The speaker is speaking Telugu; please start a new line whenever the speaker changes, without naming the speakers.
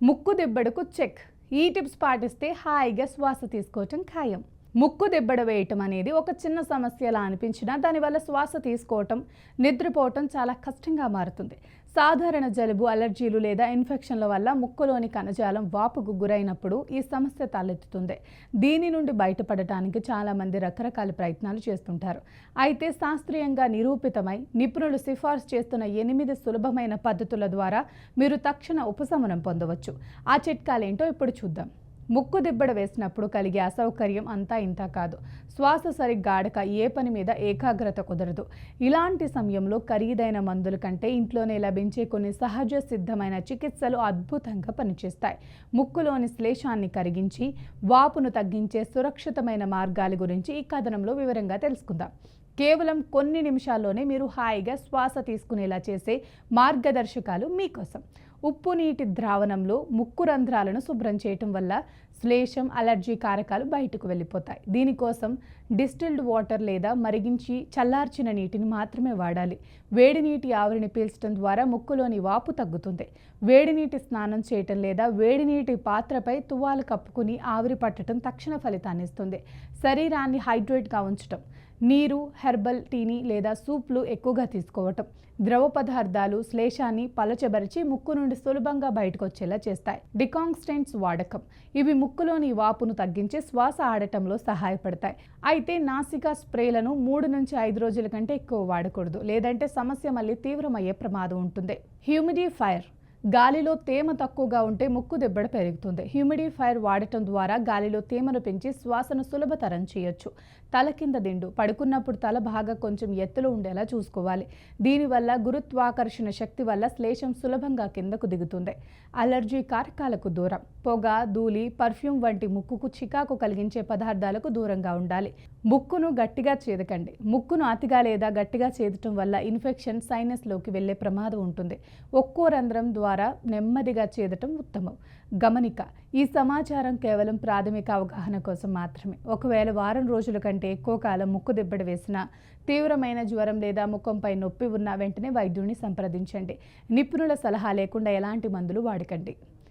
ముక్కు దిబ్బడకు చెక్. ఈ టిప్స్ పాటిస్తే హాయిగా శ్వాస తీసుకోవటం ఖాయం. ముక్కు దిబ్బడ వేయటం అనేది ఒక చిన్న సమస్యలా అనిపించినా దానివల్ల శ్వాస తీసుకోవటం, నిద్రపోవటం చాలా కష్టంగా మారుతుంది. సాధారణ జలుబు, అలర్జీలు లేదా ఇన్ఫెక్షన్ల వల్ల ముక్కులోని కణజాలం వాపుకు గురైనప్పుడు ఈ సమస్య తలెత్తుతుంది. దీని నుండి బయటపడటానికి చాలామంది రకరకాల ప్రయత్నాలు చేస్తుంటారు. అయితే శాస్త్రీయంగా నిరూపితమై నిపుణులు సిఫార్సు చేస్తున్న 8 సులభమైన పద్ధతుల ద్వారా మీరు తక్షణ ఉపశమనం పొందవచ్చు. ఆ చిట్కాలేంటో ఇప్పుడు చూద్దాం. ముక్కు దిబ్బడ వేసినప్పుడు కలిగే అసౌకర్యం అంతా ఇంతా కాదు. శ్వాస సరిగ్గా ఆడక ఏ పని మీద ఏకాగ్రత కుదరదు. ఇలాంటి సమయంలో ఖరీదైన మందుల కంటే ఇంట్లోనే లభించే కొన్ని సహజ సిద్ధమైన చికిత్సలు అద్భుతంగా పనిచేస్తాయి. ముక్కులోని శ్లేషాన్ని కరిగించి వాపును తగ్గించే సురక్షితమైన మార్గాల గురించి ఈ కథనంలో వివరంగా తెలుసుకుందాం. కేవలం కొన్ని నిమిషాల్లోనే మీరు హాయిగా శ్వాస తీసుకునేలా చేసే మార్గదర్శకాలు మీకోసం. ఉప్పు నీటి ద్రావణంలో ముక్కు రంధ్రాలను శుభ్రం చేయటం వల్ల శ్లేషం, అలర్జీ కారకాలు బయటకు వెళ్ళిపోతాయి. దీనికోసం డిస్టిల్డ్ వాటర్ లేదా మరిగించి చల్లార్చిన నీటిని మాత్రమే వాడాలి. వేడి నీటి ఆవిరిని పీల్చడం ద్వారా ముక్కులోని వాపు తగ్గుతుంది. వేడి నీటి స్నానం చేయటం లేదా వేడి నీటి పాత్రపై తువ్వాలు కప్పుకుని ఆవిరి పట్టడం తక్షణ ఫలితాన్ని ఇస్తుంది. శరీరాన్ని హైడ్రేట్గా ఉంచటం, నీరు, హెర్బల్ టీని లేదా సూప్లు ఎక్కువగా తీసుకోవటం, ద్రవ పదార్థాలు శ్లేషాన్ని పలచబరిచి ముక్కు నుండి సులభంగా బయటకు వచ్చేలా చేస్తాయి. డికాంస్టెంట్స్ వాడకం. ఇవి ముక్కులోని వాపును తగ్గించి శ్వాస ఆడటంలో సహాయపడతాయి. అయితే నాసికా స్ప్రేలను 3 నుంచి 5 రోజుల కంటే ఎక్కువ వాడకూడదు, లేదంటే సమస్య మళ్ళీ తీవ్రమయ్యే ప్రమాదం ఉంటుంది. హ్యూమిడిఫైయర్. గాలిలో తేమ తక్కువగా ఉంటే ముక్కు దిబ్బడ పెరుగుతుంది. హ్యూమిడిఫైయర్ వాడటం ద్వారా గాలిలో తేమను పెంచి శ్వాసను సులభతరం చేయొచ్చు. తల కింద దిండు. పడుకున్నప్పుడు తల బాగా కొంచెం ఎత్తులో ఉండేలా చూసుకోవాలి. దీనివల్ల గురుత్వాకర్షణ శక్తి వల్ల శ్లేషం సులభంగా కిందకు దిగుతుంది. అలర్జీ కారకాలకు దూరం. పొగ, ధూళి, పర్ఫ్యూమ్ వంటి ముక్కుకు చికాకు కలిగించే పదార్థాలకు దూరంగా ఉండాలి. ముక్కును గట్టిగా చేదకండి. ముక్కును అతిగా లేదా గట్టిగా చేదటం వల్ల ఇన్ఫెక్షన్ సైనస్లోకి వెళ్లే ప్రమాదం ఉంటుంది. ఒక్కో రంధ్రం ద్వారా నెమ్మదిగా చేదటం ఉత్తమం. గమనిక: ఈ సమాచారం కేవలం ప్రాథమిక అవగాహన కోసం మాత్రమే. ఒకవేళ వారం రోజుల కంటే ఎక్కువ కాలం ముక్కు దిబ్బడ వేసినా, తీవ్రమైన జ్వరం లేదా ముఖంపై నొప్పి ఉన్నా వెంటనే వైద్యుడిని సంప్రదించండి. నిపుణుల సలహా లేకుండా ఎలాంటి మందులు వాడకండి.